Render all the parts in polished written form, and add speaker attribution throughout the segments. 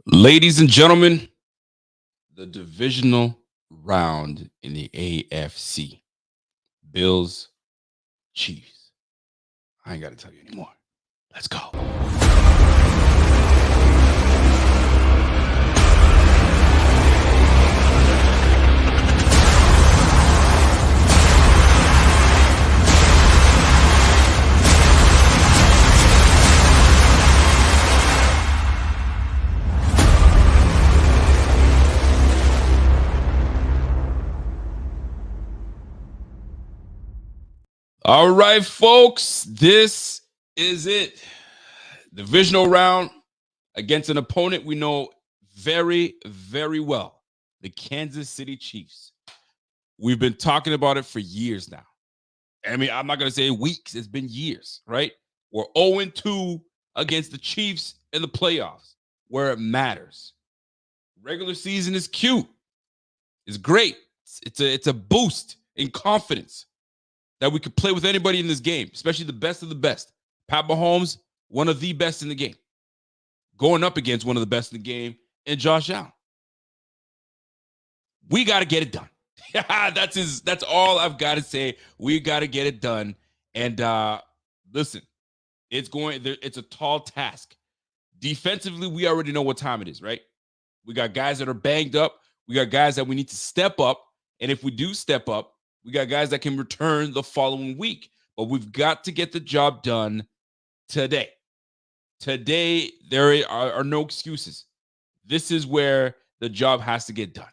Speaker 1: Ladies and gentlemen, the divisional round in the AFC. Bills, Chiefs. I ain't got to tell you anymore. Let's go. All right, folks, this is it. Divisional round against an opponent we know very, very well, the Kansas City Chiefs. We've been talking about it for years now. I mean, I'm not going to say weeks, it's been years, right? We're 0-2 against the Chiefs in the playoffs where it matters. Regular season is cute. It's great. It's a boost in confidence that we could play with anybody in this game, especially the best of the best. Pat Mahomes, one of the best in the game, going up against one of the best in the game, and Josh Allen. We got to get it done. That's all I've got to say. We got to get it done. And listen, it's a tall task. Defensively, we already know what time it is, right? We got guys that are banged up. We got guys that we need to step up. And if we do step up, we got guys that can return the following week. But we've got to get the job done today. Today, there are no excuses. This is where the job has to get done.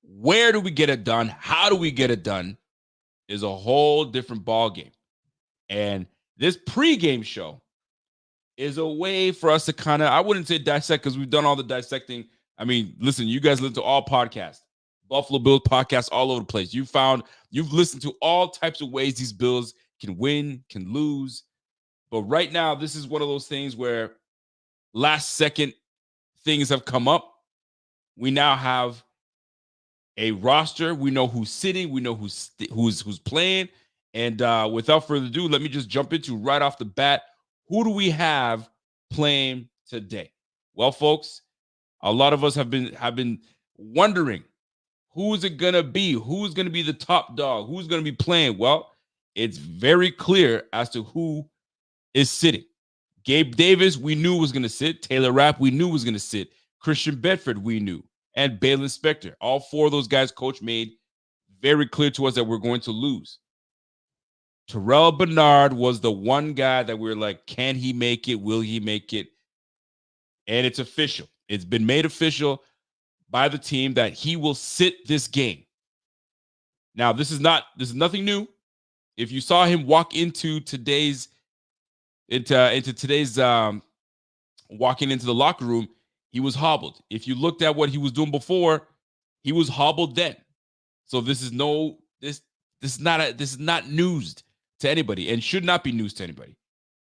Speaker 1: Where do we get it done? How do we get it done is a whole different ballgame. And this pregame show is a way for us to kind of, I wouldn't say dissect because we've done all the dissecting. I mean, listen, you guys listen to all podcasts, Buffalo Bills podcasts all over the place. You've listened to all types of ways these Bills can win, can lose. But right now, this is one of those things where last second things have come up. We now have a roster. We know who's sitting. We know who's playing. And without further ado, let me just jump into right off the bat. Who do we have playing today? Well, folks, a lot of us have been wondering, who's it going to be? Who's going to be the top dog? Who's going to be playing? Well, it's very clear as to who is sitting. Gabe Davis, we knew was going to sit. Taylor Rapp, we knew was going to sit. Christian Bedford, we knew. And Balin Spector. All four of those guys, coach made very clear to us that we're going to lose. Terrell Bernard was the one guy that we were like, can he make it? Will he make it? And it's official. It's been made official by the team that he will sit this game. Now, this is nothing new. If you saw him walk into today's walking into the locker room, he was hobbled. If you looked at what he was doing before, he was hobbled then. So this is not news to anybody and should not be news to anybody.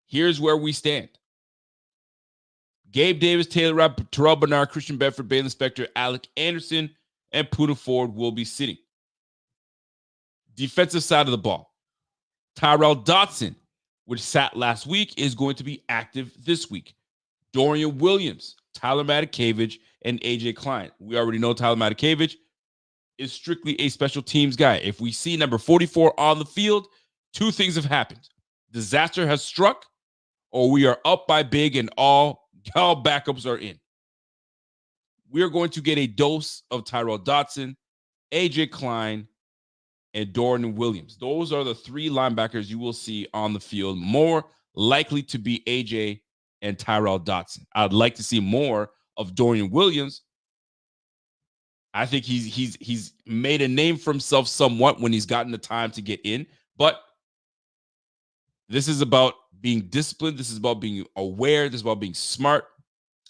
Speaker 1: Here's where we stand. Gabe Davis, Taylor Rapp, Terrell Bernard, Christian Bedford, Balin Spector, Alec Anderson, and Poona Ford will be sitting. Defensive side of the ball. Tyrel Dotson, which sat last week, is going to be active this week. Dorian Williams, Tyler Matakevich, and AJ Klein. We already know Tyler Matakevich is strictly a special teams guy. If we see number 44 on the field, two things have happened. Disaster has struck, or we are up by big and all backups are in. We are going to get a dose of Tyrel Dotson, AJ Klein, and Dorian Williams. Those are the three linebackers you will see on the field, more likely to be AJ and Tyrel Dotson. I'd like to see more of Dorian Williams. I think he's made a name for himself somewhat when he's gotten the time to get in, but this is about being disciplined. This is about being aware. This is about being smart.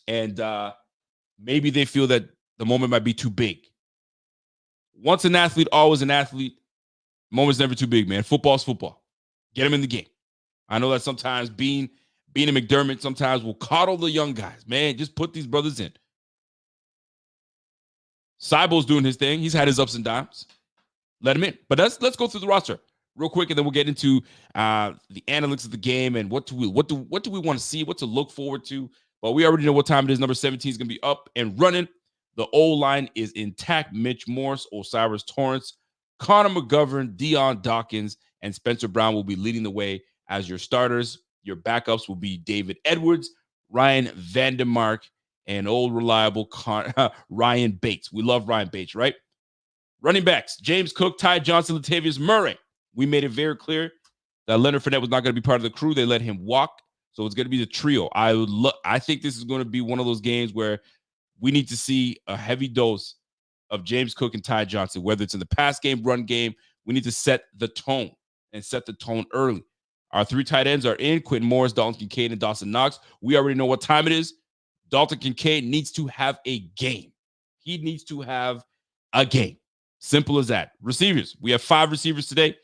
Speaker 1: And maybe they feel that the moment might be too big. Once an athlete, always an athlete. Moment's never too big, man. Football's football. Get him in the game. I know that sometimes being a McDermott sometimes will coddle the young guys. Man, just put these brothers in. Cybo's doing his thing. He's had his ups and downs. Let him in. But let's go through the roster real quick, and then we'll get into the analytics of the game and what do we want to see, what to look forward to But we already know what time it is. Number 17 is going to be up and running. The O-line is intact. Mitch Morse, Osiris Torrance, Connor McGovern, Deion Dawkins, and Spencer Brown will be leading the way as your starters. Your backups will be David Edwards, Ryan Vandermark, and old reliable Ryan Bates. We love Ryan Bates, right? Running backs, James Cook, Ty Johnson, Latavius Murray. We made it very clear that Leonard Fournette was not going to be part of the crew. They let him walk. So it's going to be the trio. I think this is going to be one of those games where we need to see a heavy dose of James Cook and Ty Johnson, whether it's in the pass game, run game. We need to set the tone and set the tone early. Our 3 tight ends are in: Quentin Morris, Dalton Kincaid, and Dawson Knox. We already know what time it is. Dalton Kincaid needs to have a game. He needs to have a game. Simple as that. Receivers. We have 5 receivers today.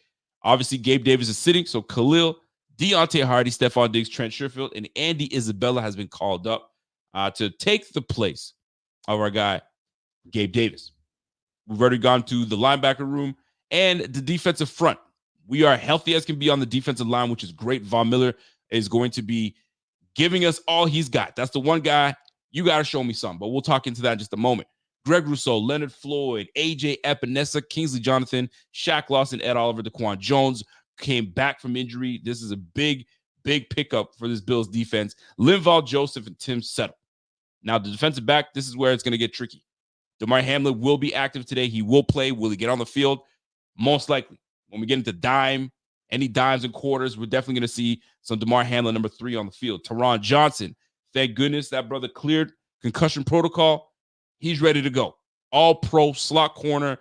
Speaker 1: Obviously, Gabe Davis is sitting. So Khalil, Deontay Hardy, Stephon Diggs, Trent Sherfield, and Andy Isabella has been called up to take the place of our guy, Gabe Davis. We've already gone to the linebacker room and the defensive front. We are healthy as can be on the defensive line, which is great. Von Miller is going to be giving us all he's got. That's the one guy you got to show me something, but we'll talk into that in just a moment. Greg Rousseau, Leonard Floyd, AJ Epinesa, Kingsley Jonathan, Shaq Lawson, Ed Oliver, DaQuan Jones came back from injury. This is a big pickup for this Bills defense. Linval Joseph and Tim Settle. Now, the defensive back, this is where it's going to get tricky. Damar Hamlin will be active today. He will play. Will he get on the field? Most likely. When we get into any dimes and quarters, we're definitely going to see some Damar Hamlin, number 3, on the field. Teron Johnson, thank goodness that brother cleared concussion protocol. He's ready to go. All-pro slot corner.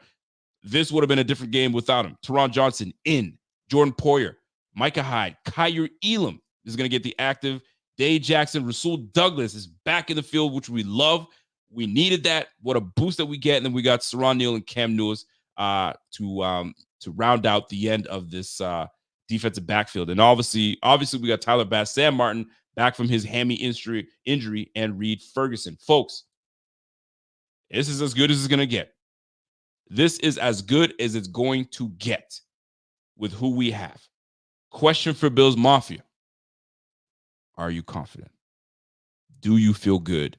Speaker 1: This would have been a different game without him. Teron Johnson in. Jordan Poyer, Micah Hyde, Kyer Elam is going to get the active. Dave Jackson, Rasul Douglas is back in the field, which we love. We needed that. What a boost that we get. And then we got Saron Neal and Cam Newis to round out the end of this defensive backfield. And obviously we got Tyler Bass, Sam Martin back from his hammy injury, and Reed Ferguson. Folks, this is as good as it's going to get. This is as good as it's going to get with who we have. Question for Bills Mafia. Are you confident? Do you feel good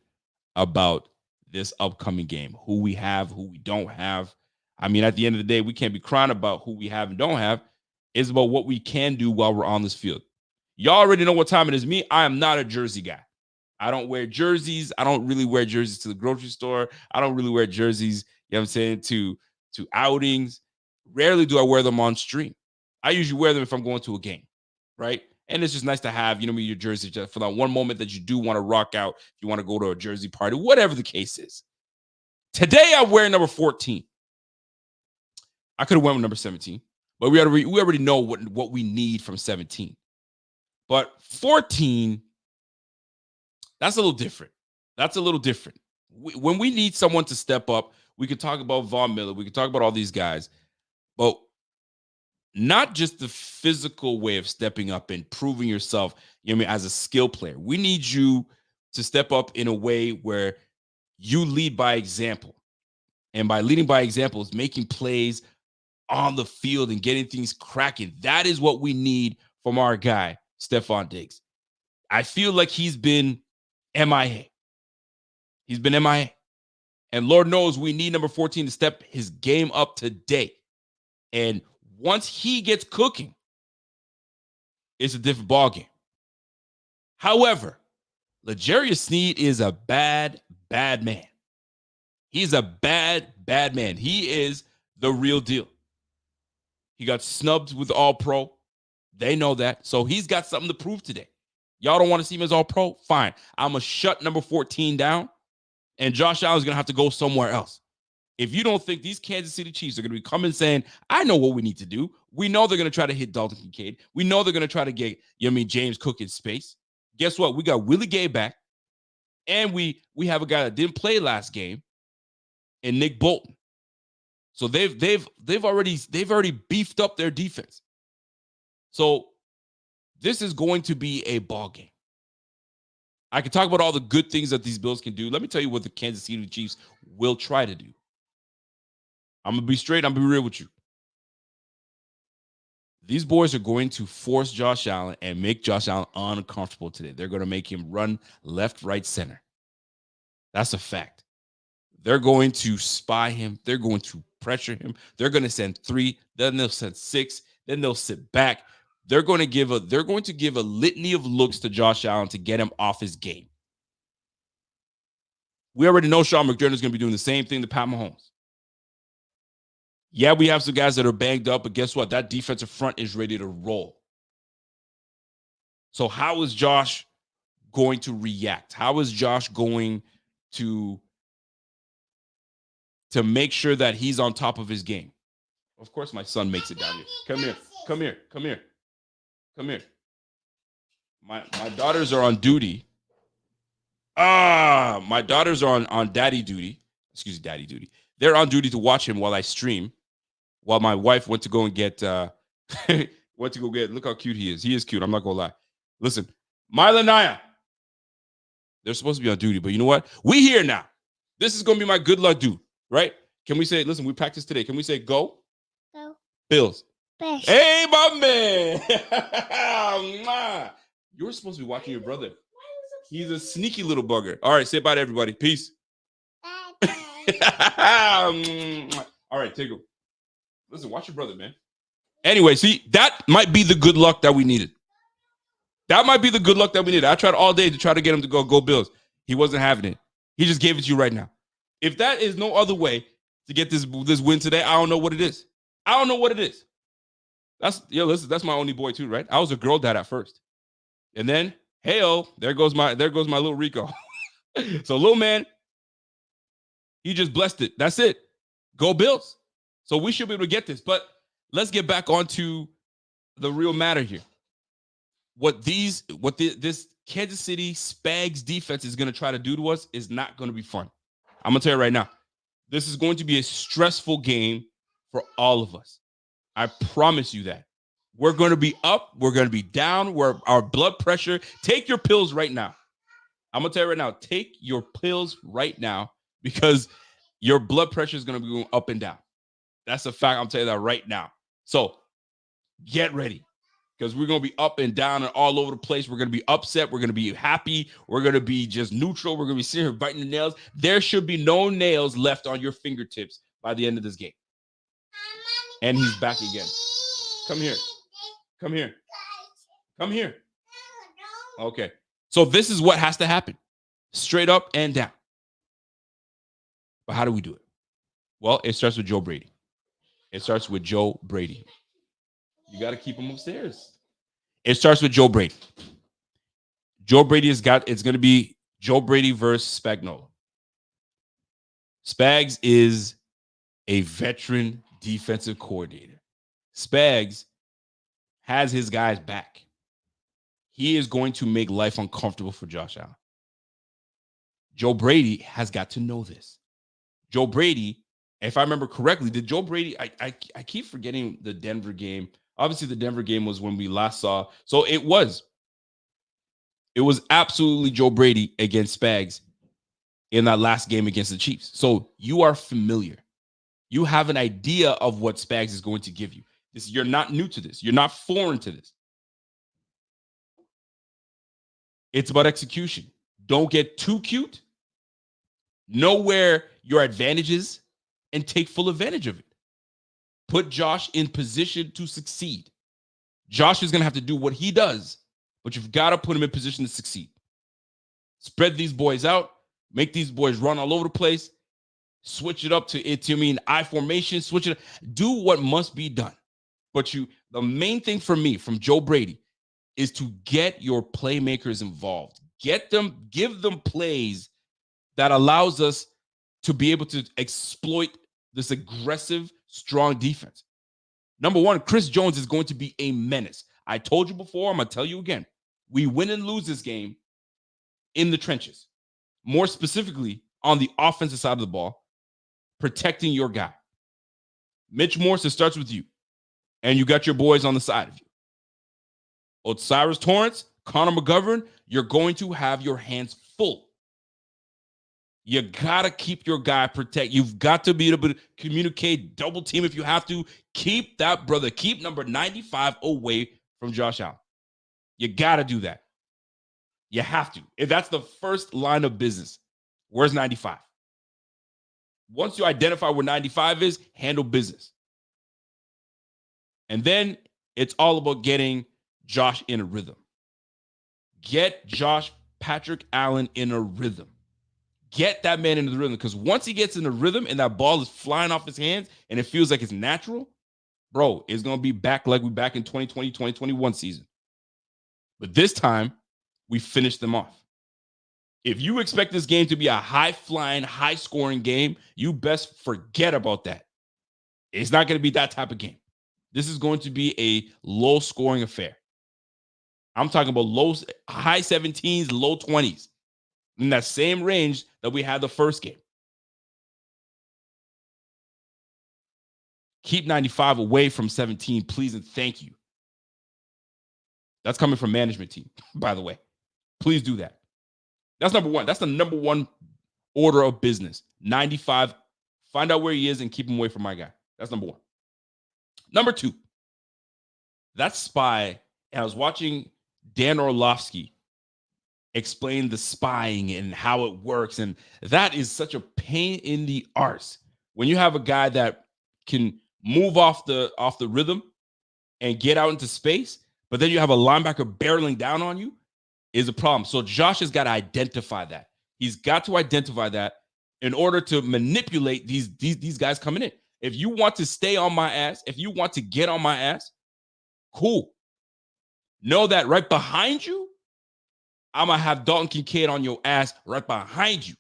Speaker 1: about this upcoming game? Who we have, who we don't have? I mean, at the end of the day, we can't be crying about who we have and don't have. It's about what we can do while we're on this field. Y'all already know what time it is. Me, I am not a jersey guy. I don't wear jerseys. I don't really wear jerseys to the grocery store. I don't really wear jerseys, you know what I'm saying, to outings. Rarely do I wear them on stream. I usually wear them if I'm going to a game, right? And it's just nice to have, your jersey just for that one moment that you do want to rock out. If you want to go to a jersey party, whatever the case is. Today, I'm wearing number 14. I could have went with number 17, but we already know what we need from 17. But 14, that's a little different. When we need someone to step up, we could talk about Von Miller. We could talk about all these guys, but not just the physical way of stepping up and proving yourself, as a skill player. We need you to step up in a way where you lead by example. And by leading by example is making plays on the field and getting things cracking. That is what we need from our guy, Stephon Diggs. I feel like he's been MIA. And Lord knows we need number 14 to step his game up today. And once he gets cooking, it's a different ballgame. However, L'Jarius Sneed is a bad man. He's a bad man. He is the real deal. He got snubbed with All-Pro. They know that. So he's got something to prove today. Y'all don't want to see him as All-Pro? Fine. I'm going to shut number 14 down, and Josh Allen's going to have to go somewhere else. If you don't think these Kansas City Chiefs are going to be coming saying, I know what we need to do. We know they're going to try to hit Dalton Kincaid. We know they're going to try to get, James Cook in space. Guess what? We got Willie Gay back, and we have a guy that didn't play last game, and Nick Bolton. So they've already beefed up their defense. So this is going to be a ball game. I can talk about all the good things that these Bills can do. Let me tell you what the Kansas City Chiefs will try to do. I'm going to be straight. I'm going to be real with you. These boys are going to force Josh Allen and make Josh Allen uncomfortable today. They're going to make him run left, right, center. That's a fact. They're going to spy him. They're going to pressure him. They're going to send 3, then they'll send 6, then they'll sit back. They're going to give a litany of looks to Josh Allen to get him off his game. We already know Sean McDermott is going to be doing the same thing to Pat Mahomes. Yeah, we have some guys that are banged up, but guess what? That defensive front is ready to roll. So how is Josh going to react? How is Josh going to make sure that he's on top of his game? Of course, my son makes it down here. Come here. Come here. Come here. Come here. My daughters are on duty. My daughters are on daddy duty. Excuse me, daddy duty. They're on duty to watch him while I stream. While my wife went to go and get look how cute he is. He is cute. I'm not gonna lie. Listen, Mila and Naya, they're supposed to be on duty, but you know what? We here now. This is gonna be my good luck dude, right? Can we say, listen, we practiced today. Can we say go?
Speaker 2: Go.
Speaker 1: Bills.
Speaker 2: Best.
Speaker 1: Hey, my man. You're supposed to be watching your brother. He's a sneaky little bugger. All right, say bye to everybody. Peace. All right, take him. Listen, watch your brother, man. Anyway, see, that might be the good luck that we needed. That might be the good luck that we needed. I tried all day to try to get him to go Bills. He wasn't having it. He just gave it to you right now. If that is no other way to get this win today, I don't know what it is. I don't know what it is. Listen, that's my only boy too, right? I was a girl dad at first. And then, hey-oh, there goes my little Rico. So little man, he just blessed it. That's it. Go Bills. So we should be able to get this. But let's get back onto the real matter here. What this Kansas City Spags defense is going to try to do to us is not going to be fun. I'm going to tell you right now. This is going to be a stressful game for all of us. I promise you that. We're going to be up. We're going to be down. Our blood pressure. Take your pills right now. I'm going to tell you right now. Take your pills right now because your blood pressure is going to be going up and down. That's a fact. I'm telling you that right now. So get ready because we're going to be up and down and all over the place. We're going to be upset. We're going to be happy. We're going to be just neutral. We're going to be sitting here biting the nails. There should be no nails left on your fingertips by the end of this game. And he's back again. Come here. Come here. Come here. Okay. So this is what has to happen. Straight up and down. But how do we do it? Well, it starts with Joe Brady. It starts with Joe Brady. You got to keep him upstairs. It starts with Joe Brady. Joe Brady it's going to be Joe Brady versus Spagnuolo. Spags is a veteran defensive coordinator. Spags has his guys back. He is going to make life uncomfortable for Josh Allen. Joe Brady has got to know this. Joe Brady, if I remember correctly, did Joe Brady, I keep forgetting the Denver game. Obviously, the Denver game was when we last saw. So it was absolutely Joe Brady against Spags in that last game against the Chiefs. So you are familiar. You have an idea of what Spags is going to give you. You're not new to this. You're not foreign to this. It's about execution. Don't get too cute. Know where your advantage is and take full advantage of it. Put Josh in position to succeed. Josh is going to have to do what he does, but you've got to put him in position to succeed. Spread these boys out. Make these boys run all over the place. Switch it up to I formation. Switch it up. Do what must be done. But the main thing for me from Joe Brady is to get your playmakers involved. Give them plays that allows us to be able to exploit this aggressive, strong defense. Number one, Chris Jones is going to be a menace. I told you before, I'm going to tell you again. We win and lose this game in the trenches. More specifically, on the offensive side of the ball, protecting your guy. Mitch Morse, it starts with you. And you got your boys on the side of you. Osiris Torrance, Connor McGovern, you're going to have your hands full. You got to keep your guy protect. You've got to be able to communicate, double team if you have to. Keep that brother, keep number 95 away from Josh Allen. You got to do that. You have to. If that's the first line of business, where's 95? Once you identify where 95 is, handle business. And then it's all about getting Josh in a rhythm. Get Josh Patrick Allen in a rhythm. Get that man into the rhythm, because once he gets in the rhythm and that ball is flying off his hands and it feels like it's natural, bro, it's going to be back like we back in 2020, 2021 season. But this time, we finished them off. If you expect this game to be a high-flying, high-scoring game, you best forget about that. It's not going to be that type of game. This is going to be a low-scoring affair. I'm talking about high 17s, low 20s. In that same range that we had the first game. Keep 95 away from 17, please, and thank you. That's coming from management team, by the way. Please do that. That's number one. That's the number one order of business. 95, find out where he is and keep him away from my guy. That's number one. Number two, that spy, and I was watching Dan Orlovsky explain the spying and how it works, and that is such a pain in the arse when you have a guy that can move off the rhythm and get out into space, but then you have a linebacker barreling down on you, is a problem. So Josh has got to identify that. He's got to identify that in order to manipulate these guys coming in. If you want to stay on my ass, if you want to get on my ass, cool. Know that right behind you, I'm going to have Dalton Kincaid on your ass right behind you.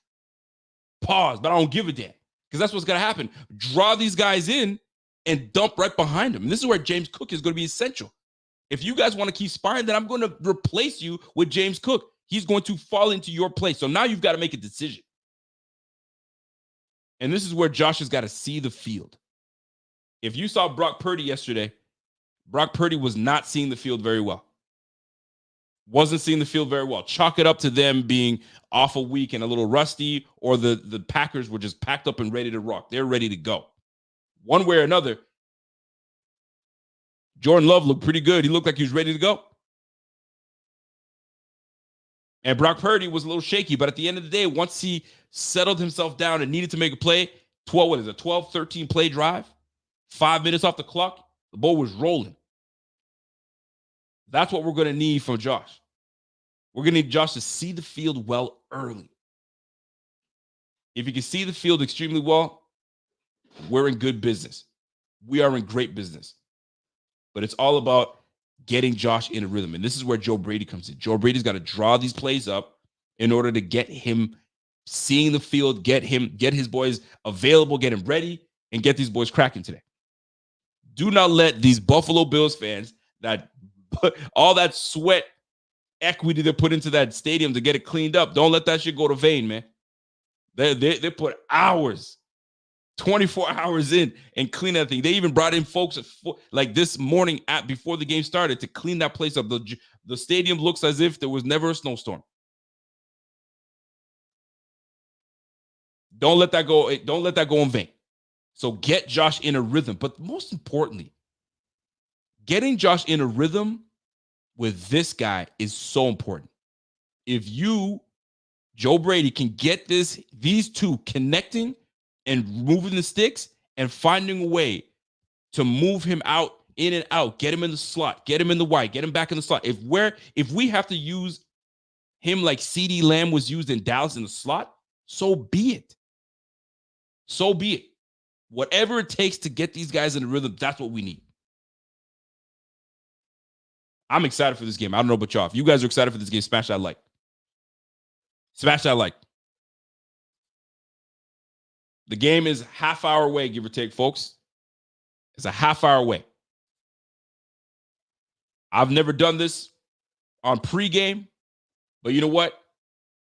Speaker 1: Pause, but I don't give a damn, because that's what's going to happen. Draw these guys in and dump right behind them. And this is where James Cook is going to be essential. If you guys want to keep sparring, then I'm going to replace you with James Cook. He's going to fall into your place. So now you've got to make a decision. And this is where Josh has got to see the field. If you saw Brock Purdy yesterday, Brock Purdy was not seeing the field very well. Wasn't seeing the field very well. Chalk it up to them being off a week and a little rusty, or the Packers were just packed up and ready to rock. They're ready to go. One way or another, Jordan Love looked pretty good. He looked like he was ready to go. And Brock Purdy was a little shaky, but at the end of the day, once he settled himself down and needed to make a play, 12, 13 play drive, 5 minutes off the clock, the ball was rolling. That's what we're going to need from Josh. We're going to need Josh to see the field well early. If he can see the field extremely well, we're in good business. We are in great business. But it's all about getting Josh in a rhythm. And this is where Joe Brady comes in. Joe Brady's got to draw these plays up in order to get him seeing the field, get his boys available, get him ready, and get these boys cracking today. Do not let these Buffalo Bills fans that put all that sweat equity they put into that stadium to get it cleaned up, don't let that shit go to vain, man. They put hours, 24 hours in and clean that thing. They even brought in folks like this morning before the game started to clean that place up. The stadium looks as if there was never a snowstorm. Don't let that go. Don't let that go in vain. So get Josh in a rhythm. But most importantly, getting Josh in a rhythm with this guy is so important. If you, Joe Brady, can get these two connecting and moving the sticks and finding a way to move him out, in and out, get him in the slot, get him in the wide, get him back in the slot. If we have to use him like CeeDee Lamb was used in Dallas in the slot, so be it. So be it. Whatever it takes to get these guys in the rhythm, that's what we need. I'm excited for this game. I don't know about y'all. If you guys are excited for this game, smash that like. Smash that like. The game is half hour away, give or take, folks. It's a half hour away. I've never done this on pregame, but you know what?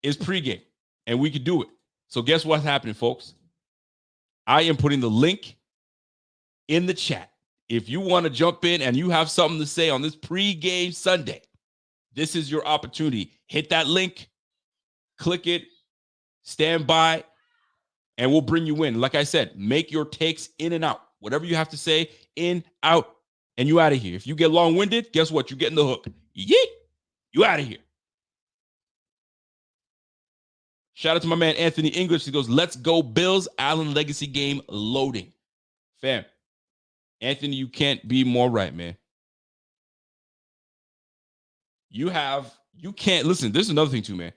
Speaker 1: It's pregame, and we can do it. So guess what's happening, folks? I am putting the link in the chat. If you want to jump in and you have something to say on this pregame Sunday, this is your opportunity. Hit that link, click it, stand by, and we'll bring you in. Like I said, make your takes in and out. Whatever you have to say, in, out, and you out of here. If you get long-winded, guess what? You're getting the hook. Yeet! You out of here. Shout out to my man Anthony English. He goes, let's go Bills. Allen legacy game loading. Fam, Anthony, you can't be more right, man. You can't listen. This is another thing too, man.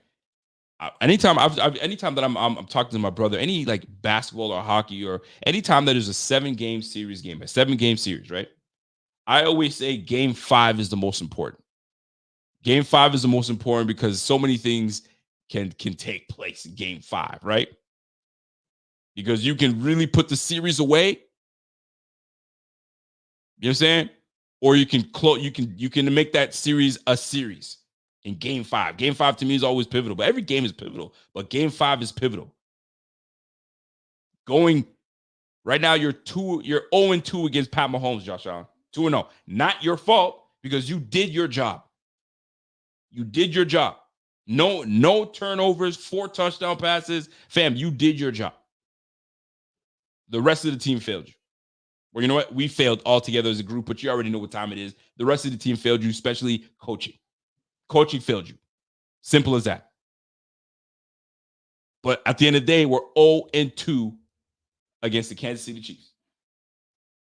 Speaker 1: Anytime that I'm talking to my brother, any like basketball or hockey or anytime that there's a 7-game series game, a 7-game series, right? I always say game 5 is the most important. Game 5 is the most important because so many things can take place in game 5, right? Because you can really put the series away. You know what I'm saying? Or you can make that series a series in game 5. Game 5 to me is always pivotal, but every game is pivotal. But game 5 is pivotal. Going right now, you're 0-2 against Pat Mahomes, Josh Allen. 2-0. Not your fault because you did your job. You did your job. No turnovers, 4 touchdown passes. Fam, you did your job. The rest of the team failed you. Well, you know what? We failed altogether as a group, but you already know what time it is. The rest of the team failed you, especially coaching. Coaching failed you. Simple as that. But at the end of the day, we're 0-2 against the Kansas City Chiefs.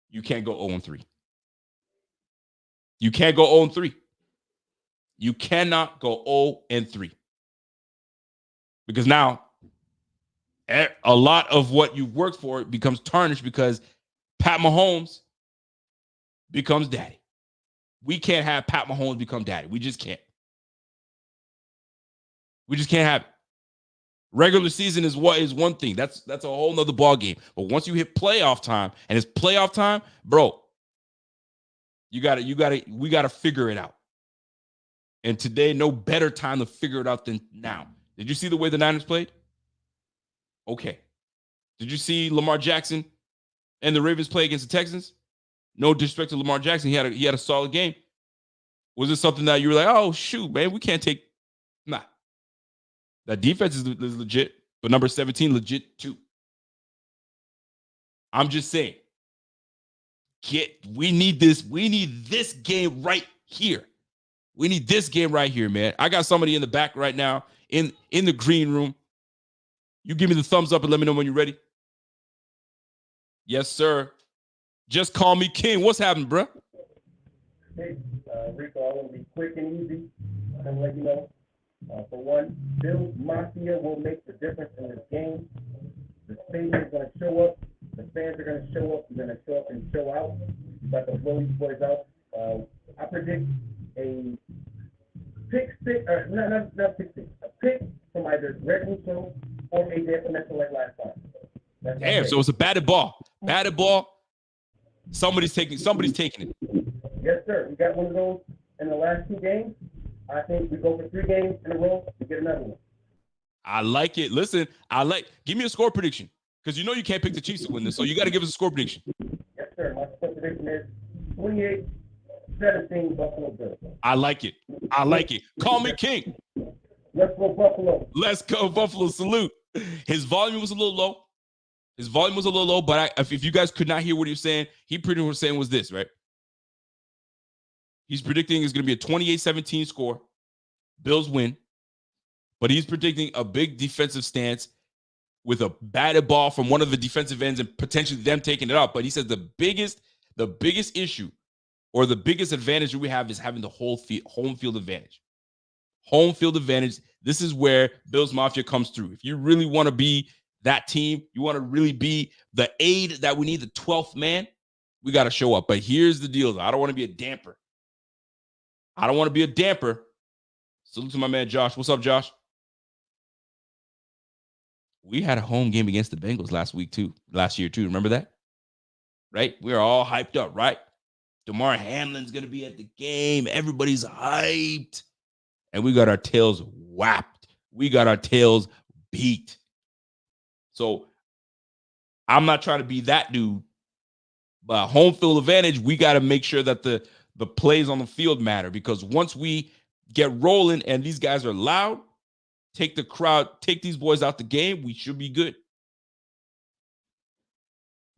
Speaker 1: You can't go 0-3. You can't go 0-3. You cannot go 0-3. Because now, a lot of what you've worked for becomes tarnished because Pat Mahomes becomes daddy. We can't have Pat Mahomes become daddy. We just can't. We just can't have it. Regular season is one thing. That's a whole nother ball game. But once you hit playoff time, and it's playoff time, bro, we gotta figure it out. And today, no better time to figure it out than now. Did you see the way the Niners played? Okay. Did you see Lamar Jackson and the Ravens play against the Texans? No disrespect to Lamar Jackson. He had a solid game. Was it something that you were like, oh, shoot, man, we can't take? Nah. That defense is legit, but number 17 legit too. I'm just saying, we need this game right here. We need this game right here, man. I got somebody in the back right now in the green room. You give me the thumbs up and let me know when you're ready. Yes, sir. Just call me King. What's happening, bro?
Speaker 2: Hey, Rico, I want to be quick and easy. I'm going to let you know. For one, Bill Mafia will make the difference in this game. The stadium is going to show up. The fans are going to show up. You're going to show up and show out. You're about to blow these boys out. I predict a pick six, or not pick six, a pick from either Greg Rousseau or AJ Epinesa like last time.
Speaker 1: Damn, so it's a batted ball. Batted ball. Somebody's taking it.
Speaker 2: Yes, sir. We got one of those in the last 2 games. I think we go for 3 games in a row to get another one.
Speaker 1: I like it. Listen, give me a score prediction. Because you know you can't pick the Chiefs to win this, so you got to give us a score prediction.
Speaker 2: Yes, sir. My score prediction is 28-17 Buffalo Bills.
Speaker 1: I like it. Call me King.
Speaker 2: Let's go Buffalo.
Speaker 1: Let's go Buffalo. Salute. His volume was a little low. But if you guys could not hear what he was saying, he pretty much was saying was this, right? He's predicting it's going to be a 28-17 score. Bills win. But he's predicting a big defensive stance with a batted ball from one of the defensive ends and potentially them taking it out. But he says the biggest issue or the biggest advantage that we have is having the home field advantage. Home field advantage. This is where Bills Mafia comes through. If you really want to be that team, you want to really be the aid that we need, the 12th man, we got to show up. But here's the deal, though. I don't want to be a damper. Salute to my man, Josh. What's up, Josh? We had a home game against the Bengals last year, too. Remember that? Right? We were all hyped up, right? DeMar Hamlin's going to be at the game. Everybody's hyped. And we got our tails whapped. We got our tails beat. So I'm not trying to be that dude. But home field advantage, we got to make sure that the plays on the field matter. Because once we get rolling and these guys are loud, take the crowd, take these boys out the game, we should be good.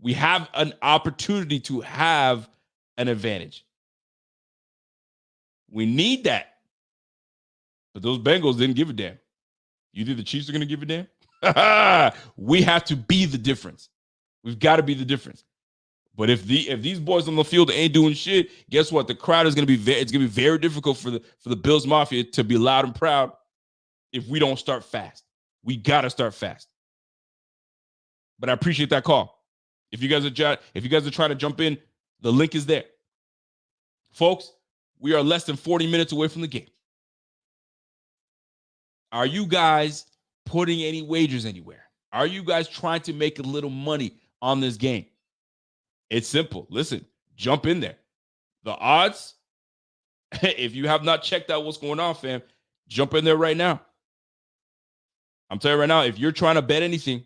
Speaker 1: We have an opportunity to have an advantage. We need that. But those Bengals didn't give a damn. You think the Chiefs are going to give a damn? We have to be the difference. We've got to be the difference. But if these boys on the field ain't doing shit, guess what? The crowd is going to be it's going to be very difficult for the Bills Mafia to be loud and proud if we don't start fast. We got to start fast. But I appreciate that call. If you guys are trying to jump in, the link is there. Folks, we are less than 40 minutes away from the game. Are you guys putting any wagers anywhere? Are you guys trying to make a little money on this game? It's simple. Listen, jump in there. The odds, if you have not checked out what's going on, fam, jump in there right now. I'm telling you right now, if you're trying to bet anything,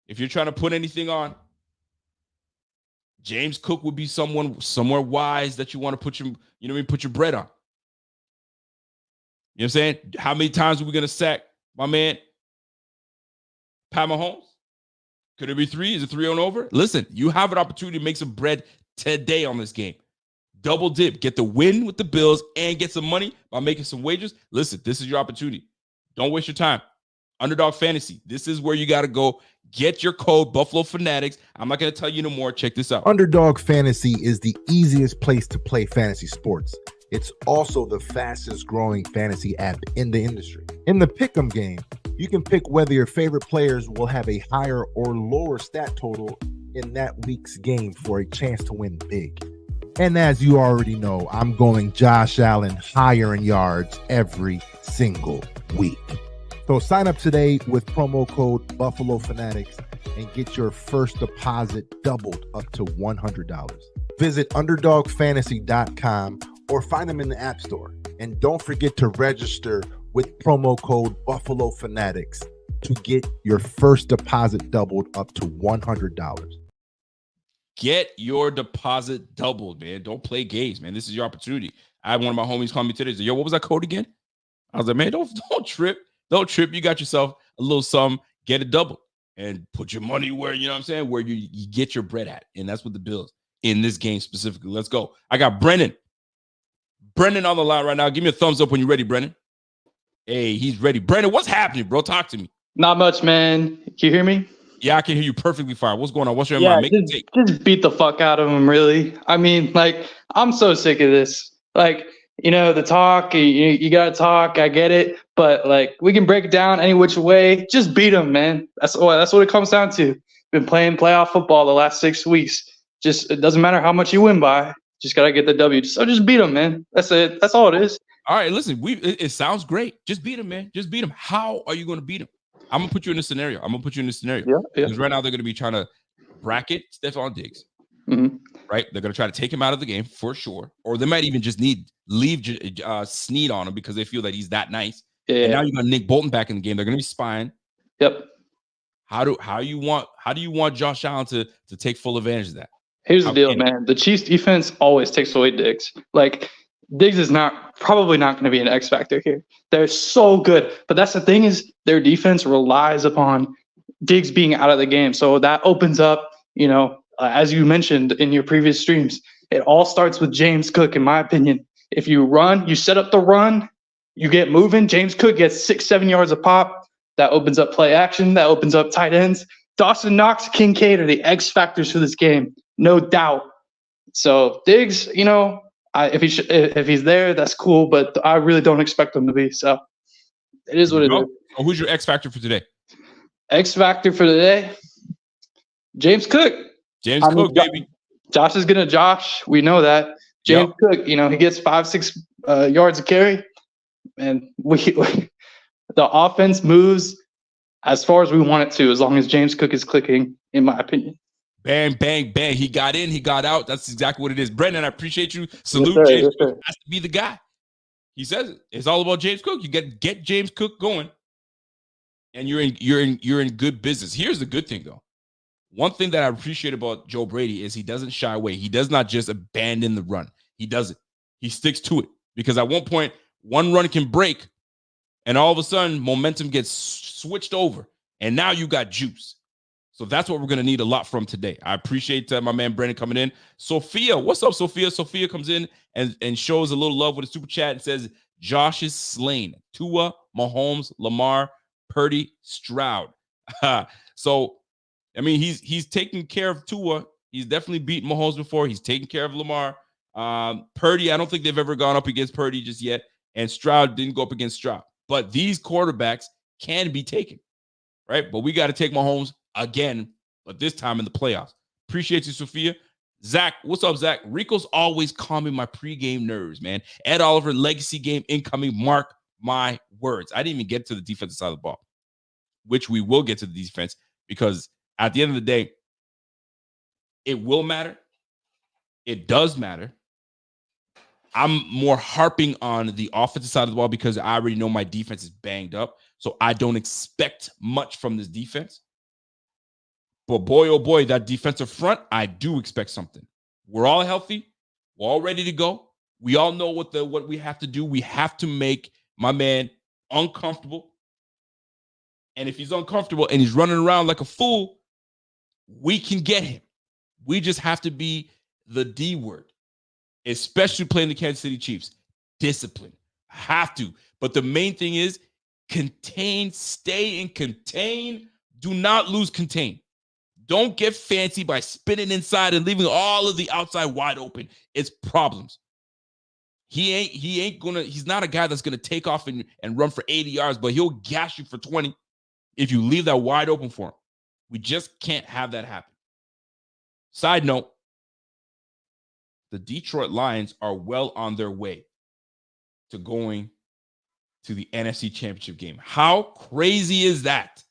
Speaker 1: if you're trying to put anything on, James Cook would be somewhere wise that you want to put your bread on. You know what I'm saying? How many times are we going to sack my man, Pat Mahomes? Could it be 3? Is it 3 on over? Listen, you have an opportunity to make some bread today on this game. Double dip. Get the win with the Bills and get some money by making some wagers. Listen, this is your opportunity. Don't waste your time. Underdog Fantasy. This is where you got to go. Get your code, Buffalo Fanatics. I'm not going to tell you no more. Check this out.
Speaker 3: Underdog Fantasy is the easiest place to play fantasy sports. It's also the fastest growing fantasy app in the industry. In the Pick'em game, you can pick whether your favorite players will have a higher or lower stat total in that week's game for a chance to win big. And as you already know, I'm going Josh Allen higher in yards every single week. So sign up today with promo code Buffalo Fanatics and get your first deposit doubled up to $100. Visit UnderdogFantasy.com or find them in the App Store. And don't forget to register with promo code Buffalo Fanatics to get your first deposit doubled up to $100.
Speaker 1: Get your deposit doubled, man. Don't play games, man. This is your opportunity. I had one of my homies call me today. Said, yo, what was that code again? I was like, man, don't trip. Don't trip. You got yourself a little something. Get it doubled and put your money where, you know what I'm saying, where you get your bread at. And that's what the Bills in this game specifically. Let's go. I got Brennan on the line right now. Give me a thumbs up when you're ready, Brennan. Hey, he's ready. Brennan, what's happening, bro? Talk to me.
Speaker 4: Not much, man. Can you hear me?
Speaker 1: Yeah, I can hear you perfectly fine. What's going on? What's your mind?
Speaker 4: Just beat the fuck out of him, really. I mean, like, I'm so sick of this. Like, you know, the talk, you got to talk. I get it. But, like, we can break it down any which way. Just beat him, man. That's what it comes down to. Been playing playoff football the last 6 weeks. Just, it doesn't matter how much you win by. Just got to get the W. So just beat him, man. That's it. That's all it is.
Speaker 1: All right, listen, it sounds great. Just beat him, man. Just beat him. How are you going to beat him? I'm going to put you in this scenario.
Speaker 4: Yeah.
Speaker 1: Because right now they're going to be trying to bracket Stephon Diggs.
Speaker 4: Mm-hmm.
Speaker 1: Right? They're going to try to take him out of the game for sure. Or they might even just leave Snead on him because they feel that he's that nice.
Speaker 4: Yeah.
Speaker 1: And now you got Nick Bolton back in the game. They're going to be spying.
Speaker 4: Yep.
Speaker 1: How do you want Josh Allen to take full advantage of that?
Speaker 4: Here's the deal, man. The Chiefs defense always takes away Diggs. Like, Diggs is probably not going to be an X factor here. They're so good. But that's the thing is their defense relies upon Diggs being out of the game. So that opens up, as you mentioned in your previous streams, it all starts with James Cook, in my opinion. If you run, you set up the run, you get moving. James Cook gets 6-7 yards a pop. That opens up play action. That opens up tight ends. Dawson Knox, Kincaid are the X factors for this game. No doubt. So Diggs, if he's there, that's cool, but I really don't expect him to be. So it is what it is.
Speaker 1: So who's your X factor for today?
Speaker 4: X factor for today, James Cook.
Speaker 1: Cook, baby.
Speaker 4: Josh is gonna Josh. We know that. James Cook, he gets 5-6 yards a carry, and the offense moves as far as we want it to, as long as James Cook is clicking, in my opinion.
Speaker 1: Bang, bang, bang. He got in, he got out. That's exactly what it is. Brendan, I appreciate you. Salute James Cook. Has to be the guy. He says it. It's all about James Cook. You get James Cook going, and you're in good business. Here's the good thing, though. One thing that I appreciate about Joe Brady is he doesn't shy away. He does not just abandon the run. He does it. He sticks to it. Because at one point, one run can break, And all of a sudden, momentum gets switched over. And now you got juice. So that's what we're going to need a lot from today. I appreciate my man Brandon coming in. Sophia, what's up, Sophia? Sophia comes in and shows a little love with a super chat and says, Josh is slain. Tua, Mahomes, Lamar, Purdy, Stroud. So, I mean, he's taking care of Tua. He's definitely beaten Mahomes before. He's taking care of Lamar. Purdy, I don't think they've ever gone up against Purdy just yet. And Stroud didn't go up against Stroud. But these quarterbacks can be taken, right? But we got to take Mahomes again, but this time in the playoffs. Appreciate you, Sophia. Zach, what's up, Zach? Rico's always calming my pregame nerves, man. Ed Oliver, legacy game incoming. Mark my words. I didn't even get to the defensive side of the ball, which we will get to the defense because at the end of the day, it will matter. It does matter. I'm more harping on the offensive side of the ball because I already know my defense is banged up. So I don't expect much from this defense. But boy, oh boy, that defensive front, I do expect something. We're all healthy. We're all ready to go. We all know what we have to do. We have to make my man uncomfortable. And if he's uncomfortable and he's running around like a fool, we can get him. We just have to be the D word. Especially playing the Kansas City Chiefs. Discipline. Have to. But the main thing is contain, stay and contain. Do not lose contain. Don't get fancy by spinning inside and leaving all of the outside wide open. It's problems. He's not a guy that's gonna take off and run for 80 yards, but he'll gash you for 20 if you leave that wide open for him. We just can't have that happen. Side note. The Detroit Lions are well on their way to going to the NFC Championship game. How crazy is that?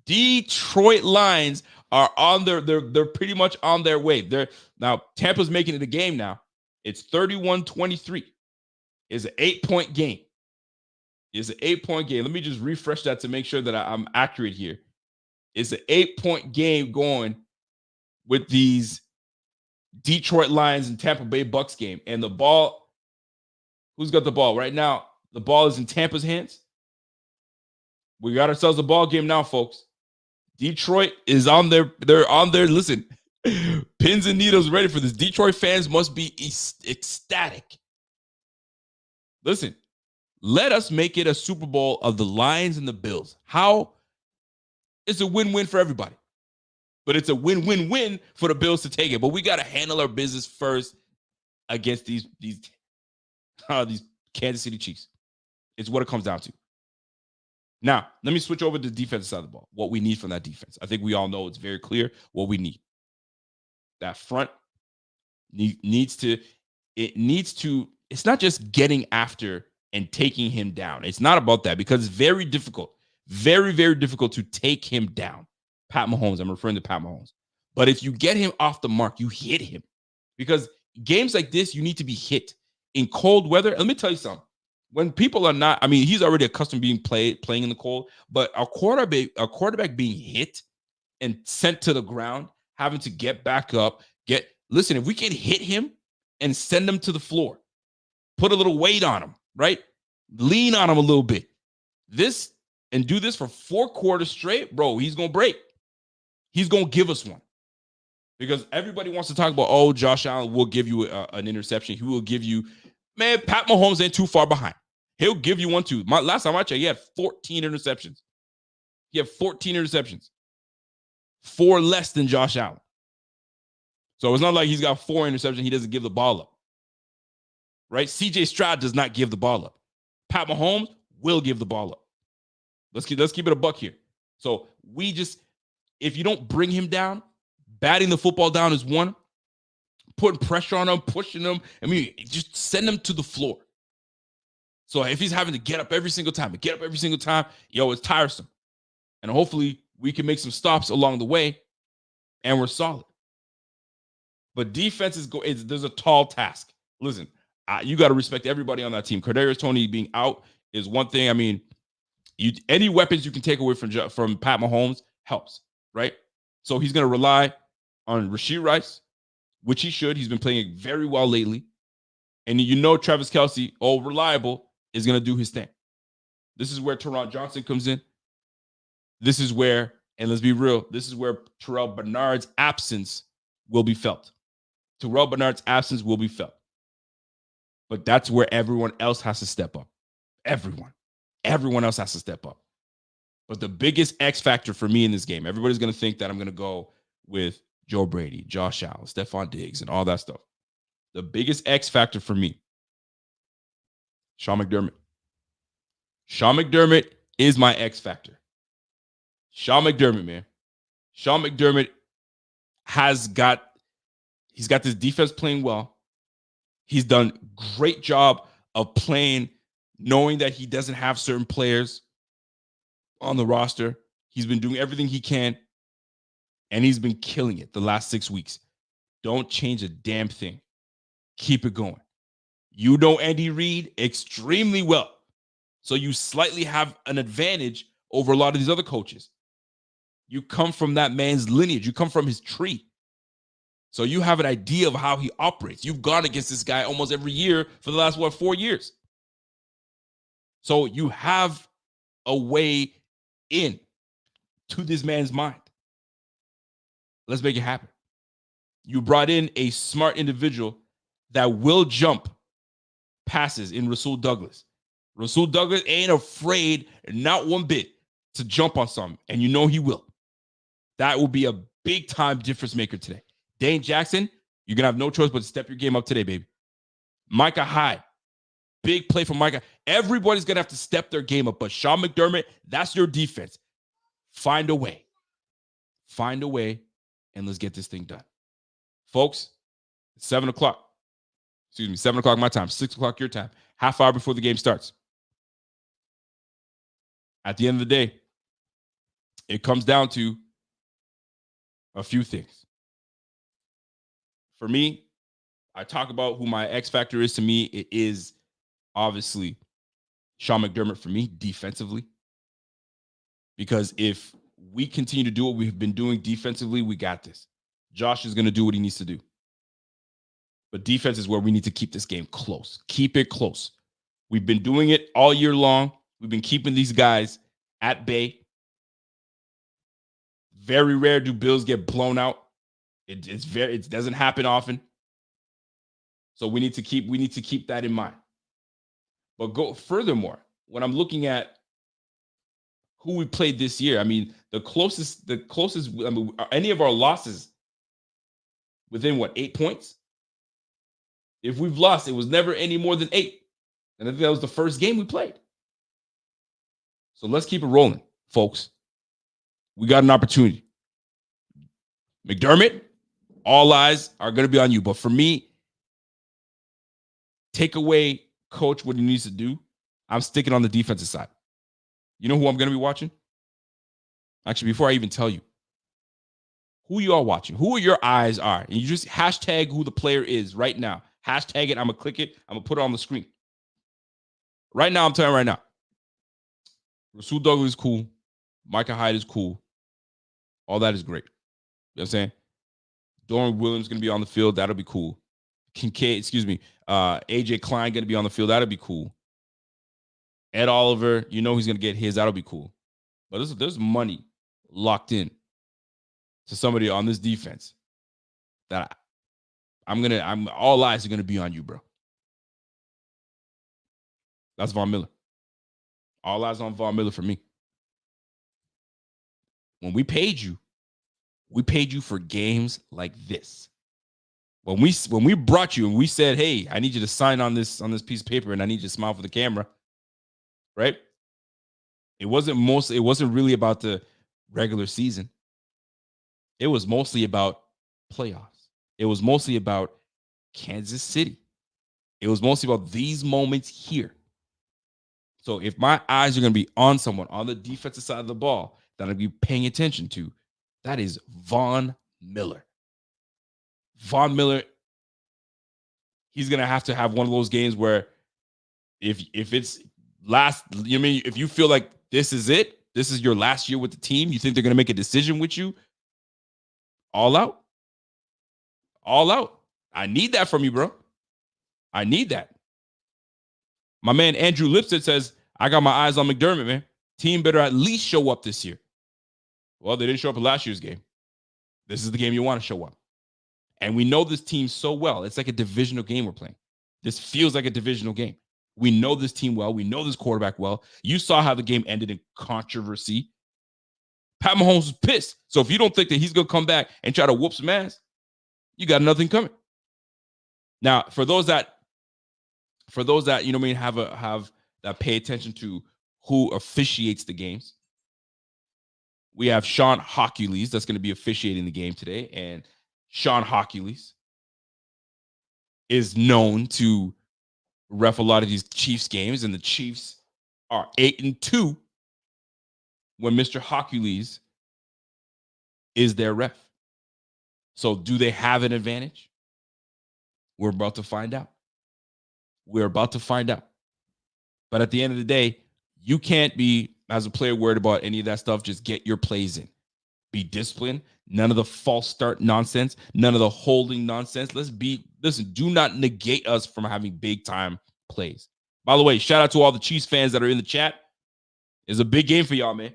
Speaker 1: Detroit Lions are on they're pretty much on their way. Now Tampa's making it a game now. It's 31-23. It's an 8-point game. It's an 8-point game. Let me just refresh that to make sure that I'm accurate here. It's an 8-point game going with these Detroit Lions and Tampa Bay Bucks game. And the ball, who's got the ball? Right now, the ball is in Tampa's hands. We got ourselves a ball game now, folks. Detroit is on they're on their, listen, pins and needles ready for this. Detroit fans must be ecstatic. Listen, let us make it a Super Bowl of the Lions and the Bills. How? It's a win-win for everybody. But it's a win-win-win for the Bills to take it. But we got to handle our business first against these Kansas City Chiefs. It's what it comes down to. Now, let me switch over to the defensive side of the ball. What we need from that defense. I think we all know it's very clear what we need. That front needs to, it's not just getting after and taking him down. It's not about that because it's very difficult. Very, very difficult to take him down. Pat Mahomes, I'm referring to Pat Mahomes. But if you get him off the mark, you hit him. Because games like this, you need to be hit. In cold weather, let me tell you something. When people are not, I mean, he's already accustomed to playing in the cold, but a quarterback being hit and sent to the ground, having to get back up, listen, if we can hit him and send him to the floor, put a little weight on him, right? Lean on him a little bit. And do this for 4 quarters straight, bro, he's going to break. He's going to give us one. Because everybody wants to talk about, oh, Josh Allen will give you an interception. He will give you, man, Pat Mahomes ain't too far behind. He'll give you one, too. Last time I checked, he had 14 interceptions. He had 14 interceptions. 4 less than Josh Allen. So it's not like he's got 4 interceptions. He doesn't give the ball up. Right? CJ Stroud does not give the ball up. Pat Mahomes will give the ball up. Let's keep it a buck here. So if you don't bring him down, batting the football down is one. Putting pressure on him, pushing him. I mean, just send him to the floor. So if he's having to get up every single time, it's tiresome. And hopefully we can make some stops along the way and we're solid. But defense there's a tall task. Listen, you got to respect everybody on that team. Kadarius Toney being out is one thing. I mean, any weapons you can take away from Pat Mahomes helps, right? So he's going to rely on Rashee Rice, which he should. He's been playing very well lately. And Travis Kelce, reliable, is going to do his thing. This is where Teron Johnson comes in. This is where, and let's be real, this is where Terrell Bernard's absence will be felt. Terrell Bernard's absence will be felt. But that's where everyone else has to step up. Everyone else has to step up. But the biggest X factor for me in this game, everybody's going to think that I'm going to go with Joe Brady, Josh Allen, Stephon Diggs, and all that stuff. The biggest X factor for me, Sean McDermott. Sean McDermott is my X factor. Sean McDermott, man. Sean McDermott he's got this defense playing well. He's done a great job of playing, knowing that he doesn't have certain players on the roster. He's been doing everything he can, and he's been killing it the last 6 weeks. Don't change a damn thing. Keep it going. You know Andy Reid extremely well, so you slightly have an advantage over a lot of these other coaches. You come from that man's lineage. You come from his tree. So you have an idea of how he operates. You've gone against this guy almost every year for the last, 4 years. So you have a way in to this man's mind. Let's make it happen. You brought in a smart individual that will jump passes in Rasul Douglas. Rasul Douglas ain't afraid, not one bit, to jump on something, and you know he will. That will be a big-time difference maker today. Dane Jackson, you're going to have no choice but to step your game up today, baby. Micah Hyde, big play from Micah. Everybody's going to have to step their game up, but Sean McDermott, that's your defense. Find a way. Find a way, and let's get this thing done. Folks, 7 o'clock. Excuse me, 7 o'clock my time, 6 o'clock your time, half hour before the game starts. At the end of the day, it comes down to a few things. For me, I talk about who my X factor is to me. It is obviously Sean McDermott for me defensively. Because if we continue to do what we've been doing defensively, we got this. Josh is going to do what he needs to do. But defense is where we need to keep this game close. Keep it close. We've been doing it all year long. We've been keeping these guys at bay. Very rare do Bills get blown out. It doesn't happen often. So we need to keep that in mind. But furthermore, when I'm looking at who we played this year, I mean, the closest, I mean, any of our losses within 8 points? If we've lost, it was never any more than 8. And I think that was the first game we played. So let's keep it rolling, folks. We got an opportunity. McDermott, all eyes are going to be on you. But for me, take away coach what he needs to do. I'm sticking on the defensive side. You know who I'm going to be watching? Actually, before I even tell you, who you are watching, who your eyes are. And you just hashtag who the player is right now. Hashtag it. I'm going to click it. I'm going to put it on the screen. Right now, I'm telling you right now. Rasul Douglas is cool. Micah Hyde is cool. All that is great. You know what I'm saying? Dorian Williams going to be on the field. That'll be cool. AJ Klein going to be on the field. That'll be cool. Ed Oliver, you know he's going to get his. That'll be cool. But there's money locked in to somebody on this defense that I'm all eyes are going to be on you, bro. That's Von Miller. All eyes on Von Miller for me. When we paid you for games like this. When we brought you and we said, hey, I need you to sign on this piece of paper and I need you to smile for the camera, right? It wasn't really about the regular season. It was mostly about playoffs. It was mostly about Kansas City. It was mostly about these moments here. So if my eyes are going to be on someone on the defensive side of the ball that I'll be paying attention to, that is Von Miller. Von Miller, he's going to have one of those games where if it's last, you mean, if you feel like this is it, this is your last year with the team, you think they're going to make a decision with you, all out. All out. I need that from you, bro. I need that. My man Andrew Lipstead says, I got my eyes on McDermott, man. Team better at least show up this year. Well, they didn't show up in last year's game. This is the game you want to show up. And we know this team so well. It's like a divisional game we're playing. This feels like a divisional game. We know this team well. We know this quarterback well. You saw how the game ended in controversy. Pat Mahomes was pissed. So if you don't think that he's going to come back and try to whoop some ass, you got nothing coming. Now, for those that you know what I mean, have that pay attention to who officiates the games, we have Sean Hocules that's going to be officiating the game today, and Sean Hocules is known to ref a lot of these Chiefs games, and the Chiefs are 8-2 when Mr. Hocules is their ref. So do they have an advantage? We're about to find out. We're about to find out. But at the end of the day, you can't be, as a player, worried about any of that stuff. Just get your plays in. Be disciplined. None of the false start nonsense. None of the holding nonsense. Listen, do not negate us from having big time plays. By the way, shout out to all the Chiefs fans that are in the chat. It's a big game for y'all, man.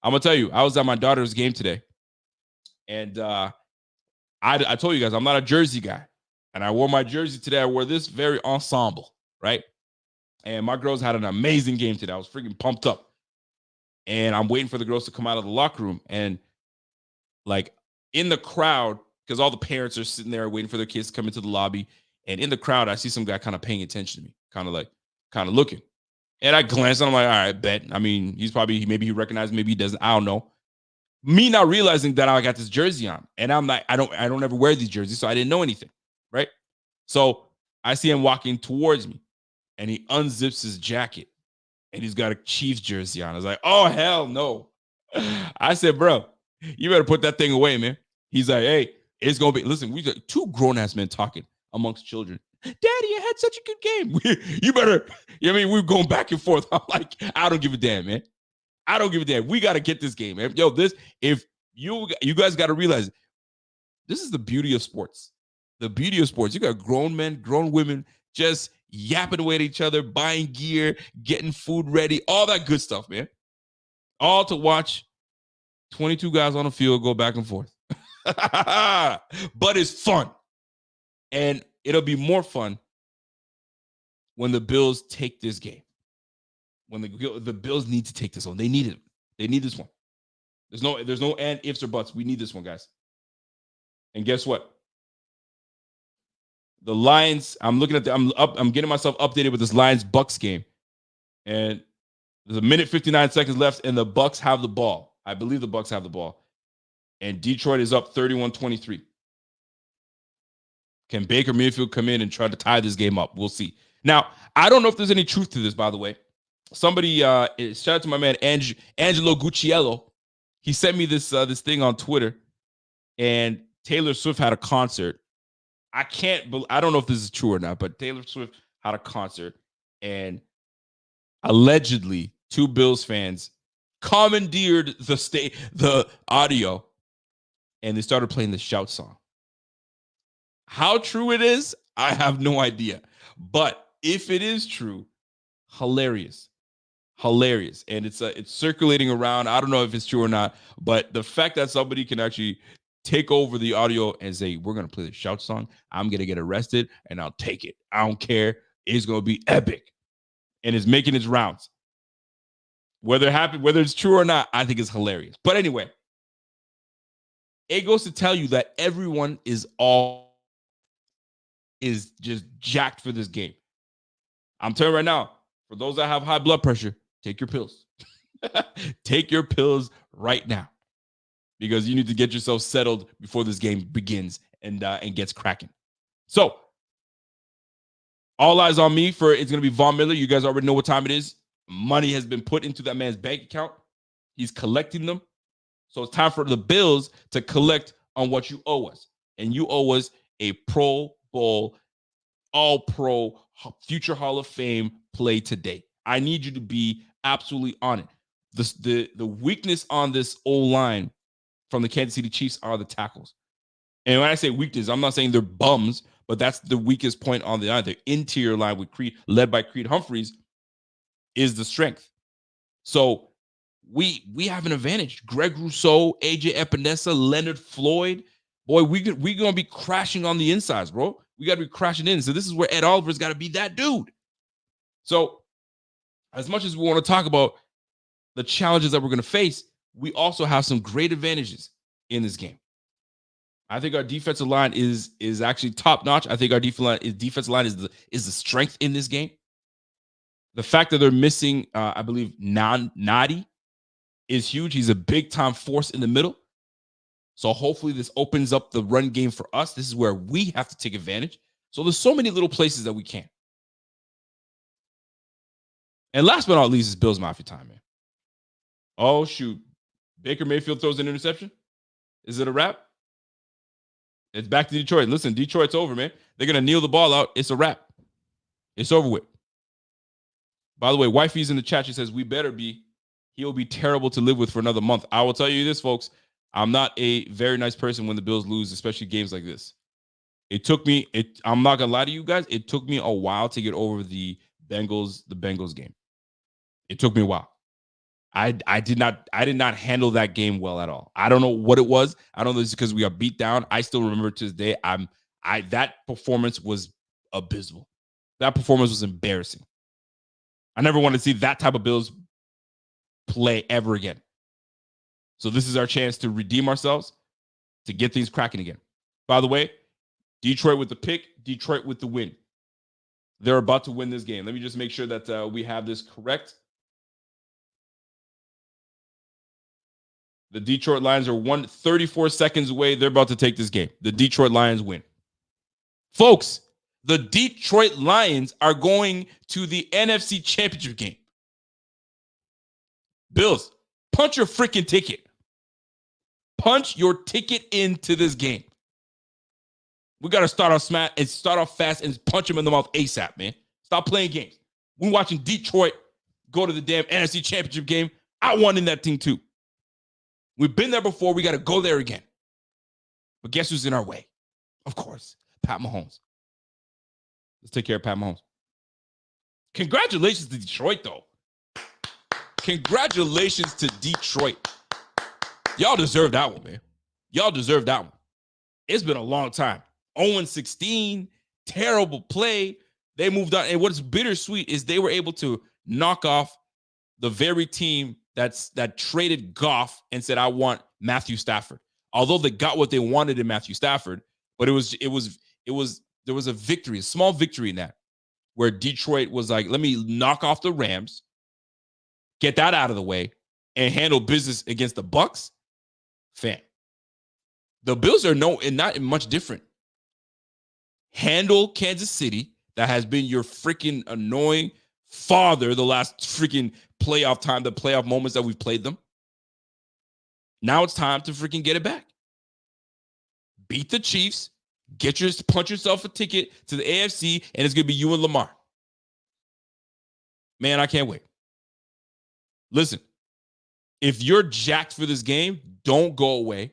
Speaker 1: I'm going to tell you, I was at my daughter's game today. And I told you guys, I'm not a jersey guy. And I wore my jersey today. I wore this very ensemble, right? And my girls had an amazing game today. I was freaking pumped up. And I'm waiting for the girls to come out of the locker room. And like in the crowd, because all the parents are sitting there waiting for their kids to come into the lobby. And in the crowd, I see some guy kind of paying attention to me, kind of looking. And I glanced and I'm like, all right, bet. I mean, maybe he recognized, maybe he doesn't. I don't know. Me not realizing that I got this jersey on. And I'm like, I don't ever wear these jerseys, so I didn't know anything. Right? So I see him walking towards me and he unzips his jacket and he's got a Chiefs jersey on. I was like, oh, hell no. I said, bro, you better put that thing away, man. He's like, hey, it's going to be, listen, we got two grown-ass men talking amongst children. Daddy, you had such a good game. You better, we're going back and forth. I'm like, I don't give a damn, man. I don't give a damn. We got to get this game, man. Yo, if you guys got to realize, this is the beauty of sports. The beauty of sports. You got grown men, grown women just yapping away at each other, buying gear, getting food ready, all that good stuff, man. All to watch 22 guys on the field go back and forth. But it's fun. And it'll be more fun when the Bills take this game. When the Bills need to take this one. They need it. They need this one. There's no and ifs or buts. We need this one, guys. And guess what? The Lions, I'm getting myself updated with this Lions-Bucks game. And there's 1:59 left, and the Bucks have the ball. I believe the Bucks have the ball. And Detroit is up 31-23. Can Baker Mayfield come in and try to tie this game up? We'll see. Now, I don't know if there's any truth to this, by the way. Somebody, shout out to my man, Angelo Gucciello. He sent me this thing on Twitter, and Taylor Swift had a concert. I don't know if this is true or not, but Taylor Swift had a concert, and allegedly 2 Bills fans commandeered the audio, and they started playing the shout song. How true it is, I have no idea. But if it is true, hilarious. And it's circulating around. I don't know if it's true or not, but the fact that somebody can actually take over the audio and say, we're going to play the shout song, I'm going to get arrested, and I'll take it. I don't care. It's going to be epic. And it's making its rounds. Whether it's true or not, I think it's hilarious. But anyway, it goes to tell you that everyone is just jacked for this game. I'm telling you right now, for those that have high blood pressure, take your pills. Take your pills right now, because you need to get yourself settled before this game begins and gets cracking. So, all eyes on me it's going to be Von Miller. You guys already know what time it is. Money has been put into that man's bank account. He's collecting them. So it's time for the Bills to collect on what you owe us. And you owe us a Pro Bowl, All-Pro, future Hall of Fame play today. I need you to be absolutely on it. The weakness on this O-line from the Kansas City Chiefs are the tackles. And when I say weakness, I'm not saying they're bums, but that's the weakest point on the line. The interior line with led by Creed Humphreys, is the strength. So we have an advantage. Greg Rousseau, AJ Epinesa, Leonard Floyd. Boy, we're going to be crashing on the insides, bro. We got to be crashing in. So this is where Ed Oliver's got to be that dude. So as much as we want to talk about the challenges that we're going to face, we also have some great advantages in this game. I think our defensive line is actually top notch. I think our defensive line is the strength in this game. The fact that they're missing, I believe, Nadi is huge. He's a big time force in the middle. So hopefully this opens up the run game for us. This is where we have to take advantage. So there's so many little places that we can. And last but not least is Bills Mafia time, man. Oh, shoot. Baker Mayfield throws an interception? Is it a wrap? It's back to Detroit. Listen, Detroit's over, man. They're going to kneel the ball out. It's a wrap. It's over with. By the way, Wifey's in the chat. She says, we better be. He'll be terrible to live with for another month. I will tell you this, folks. I'm not a very nice person when the Bills lose, especially games like this. I'm not going to lie to you guys. It took me a while to get over the Bengals game. It took me a while. I did not handle that game well at all. I don't know what it was. I don't know if it's because we got beat down. I still remember to this day. That performance was abysmal. That performance was embarrassing. I never want to see that type of Bills play ever again. So this is our chance to redeem ourselves, to get things cracking again. By the way, Detroit with the pick, Detroit with the win. They're about to win this game. Let me just make sure that we have this correct. The Detroit Lions are 34 seconds away. They're about to take this game. The Detroit Lions win. Folks, the Detroit Lions are going to the NFC Championship game. Bills, punch your freaking ticket. Punch your ticket into this game. We got to start off fast and punch them in the mouth ASAP, man. Stop playing games. We're watching Detroit go to the damn NFC Championship game. I won in that thing too. We've been there before. We got to go there again. But guess who's in our way? Of course, Pat Mahomes. Let's take care of Pat Mahomes. Congratulations to Detroit, though. Congratulations to Detroit. Y'all deserve that one, man. Y'all deserve that one. It's been a long time. 0-16, terrible play. They moved on. And what's bittersweet is they were able to knock off the very team that traded Goff and said, I want Matthew Stafford. Although they got what they wanted in Matthew Stafford, but there was a victory, a small victory in that, where Detroit was like, let me knock off the Rams, get that out of the way, and handle business against the Bucs. Fam. The Bills are not much different. Handle Kansas City, that has been your freaking annoying father the last freaking playoff time, the playoff moments that we've played them. Now it's time to freaking get it back. Beat the Chiefs, punch yourself a ticket to the AFC, and it's going to be you and Lamar. Man, I can't wait. Listen, if you're jacked for this game, don't go away.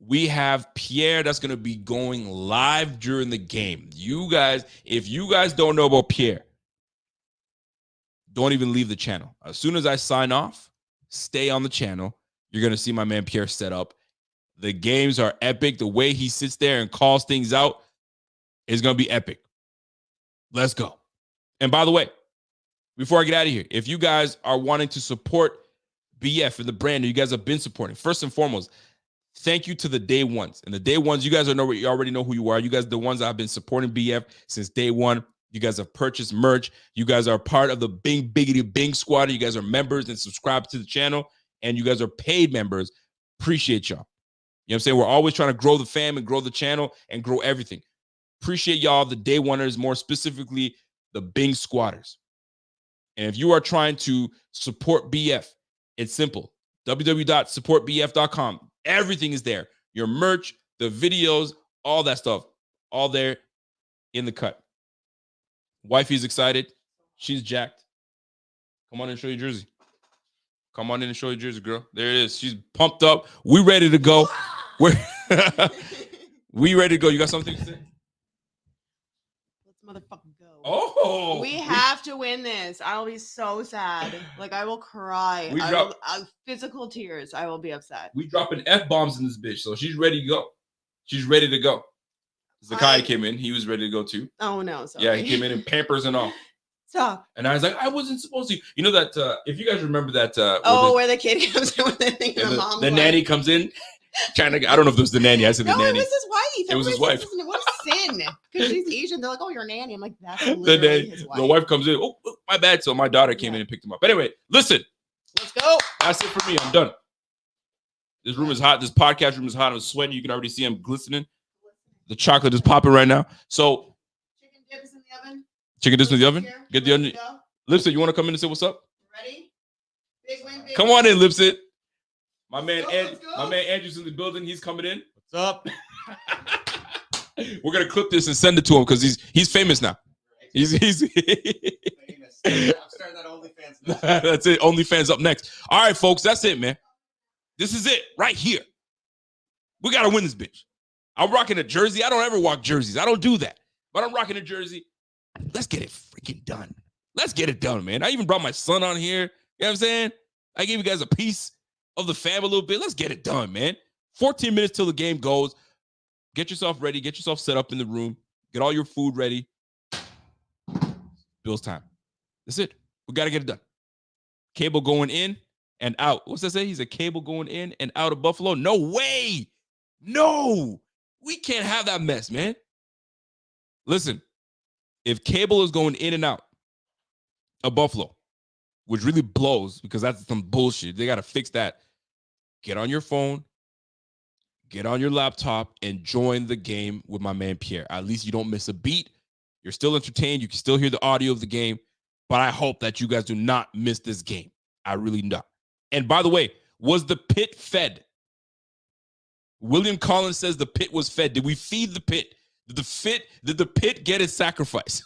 Speaker 1: We have Pierre that's going to be going live during the game. You guys, if you guys don't know about Pierre, don't even leave the channel. As soon as I sign off, stay on the channel. You're going to see my man Pierre set up. The games are epic. The way he sits there and calls things out is going to be epic. Let's go. And by the way, before I get out of here, if you guys are wanting to support BF and the brand that you guys have been supporting, first and foremost, thank you to the day ones. And the day ones, you already know who you are. You guys are the ones that have been supporting BF since day one. You guys have purchased merch. You guys are part of the Bing Biggity Bing squad. You guys are members and subscribe to the channel. And you guys are paid members. Appreciate y'all. You know what I'm saying? We're always trying to grow the fam and grow the channel and grow everything. Appreciate y'all, the day oneers, more specifically the Bing squatters. And if you are trying to support BF, it's simple. www.supportbf.com. Everything is there. Your merch, the videos, all that stuff, all there in the cut. Wifey's excited. She's jacked. Come on in and show your jersey. Come on in and show your jersey, girl. There it is. She's pumped up. We ready to go. We ready to go. You got something to say?
Speaker 5: Let's motherfucking go.
Speaker 1: Oh,
Speaker 5: We have to win this. I'll be so sad. Like, I will cry.
Speaker 1: We
Speaker 5: Physical tears. I will be upset.
Speaker 1: We dropping F-bombs in this bitch, so she's ready to go. She's ready to go. Zakai came in. He was ready to go too.
Speaker 5: Oh, no. Sorry.
Speaker 1: Yeah, he came in Pampers and all.
Speaker 5: Stop.
Speaker 1: And I was like, I wasn't supposed to. You know that, if you guys remember that.
Speaker 5: Where the kid comes in with the thing.
Speaker 1: The nanny comes in. Trying to, I don't know if it was the nanny. I said the nanny.
Speaker 5: No, it was his wife.
Speaker 1: It was his wife.
Speaker 5: What a sin. Because she's Asian. They're like, oh, you're a nanny. I'm like, that's literally his wife.
Speaker 1: The wife comes in. Oh, my bad. So my daughter came in and picked him up. But anyway, listen.
Speaker 5: Let's go.
Speaker 1: That's it for me. I'm done. This room is hot. This podcast room is hot. I'm sweating. You can already see I'm glistening. The chocolate is popping right now. So,
Speaker 5: chicken dips in the oven.
Speaker 1: Chicken dips in the oven? Get the onion. Lipsit, you want to come in and say what's up?
Speaker 5: Ready? Big win, big
Speaker 1: come on in, Lipsit. My man,
Speaker 5: let's go.
Speaker 1: my man Andrew's in the building. He's coming in.
Speaker 6: What's up?
Speaker 1: We're gonna clip this and send it to him because he's famous now. He's
Speaker 6: famous. I'm starting that OnlyFans next.
Speaker 1: That's it. OnlyFans up next. All right, folks. That's it, man. This is it right here. We gotta win this bitch. I'm rocking a jersey. I don't ever rock jerseys. I don't do that. But I'm rocking a jersey. Let's get it freaking done. Let's get it done, man. I even brought my son on here. You know what I'm saying? I gave you guys a piece of the fam a little bit. Let's get it done, man. 14 minutes till the game goes. Get yourself ready. Get yourself set up in the room. Get all your food ready. Bills time. That's it. We got to get it done. Cable going in and out. What's that say? He's a cable going in and out of Buffalo. No way. No. We can't have that mess, man. Listen, if cable is going in and out of Buffalo, which really blows because that's some bullshit. They got to fix that. Get on your phone, get on your laptop, and join the game with my man Pierre. At least you don't miss a beat. You're still entertained. You can still hear the audio of the game. But I hope that you guys do not miss this game. I really not. And by the way, was the pit fed? William Collins says the pit was fed. Did we feed the pit? Did the pit get its sacrifice?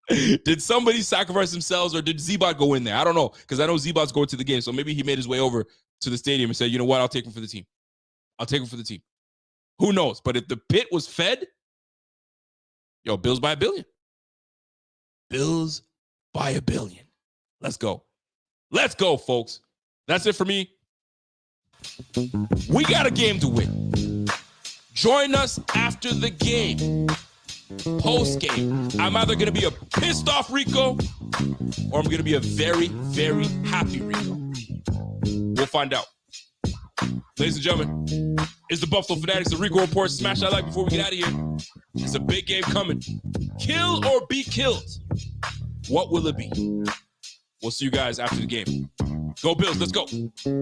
Speaker 1: Did somebody sacrifice themselves or did Z-Bot go in there? I don't know because I know Z-Bot's going to the game. So maybe he made his way over to the stadium and said, you know what? I'll take him for the team. I'll take him for the team. Who knows? But if the pit was fed, yo, Bills by $1 billion. Bills by $1 billion. Let's go. Let's go, folks. That's it for me. We got a game to win. Join us after the game. Post game. I'm either going to be a pissed off Rico or I'm going to be a very, very happy Rico. We'll find out. Ladies and gentlemen, it's the Buffalo Fanatics, the Rico Report. Smash that like before we get out of here. It's a big game coming. Kill or be killed. What will it be? We'll see you guys after the game. Go Bills. Let's go.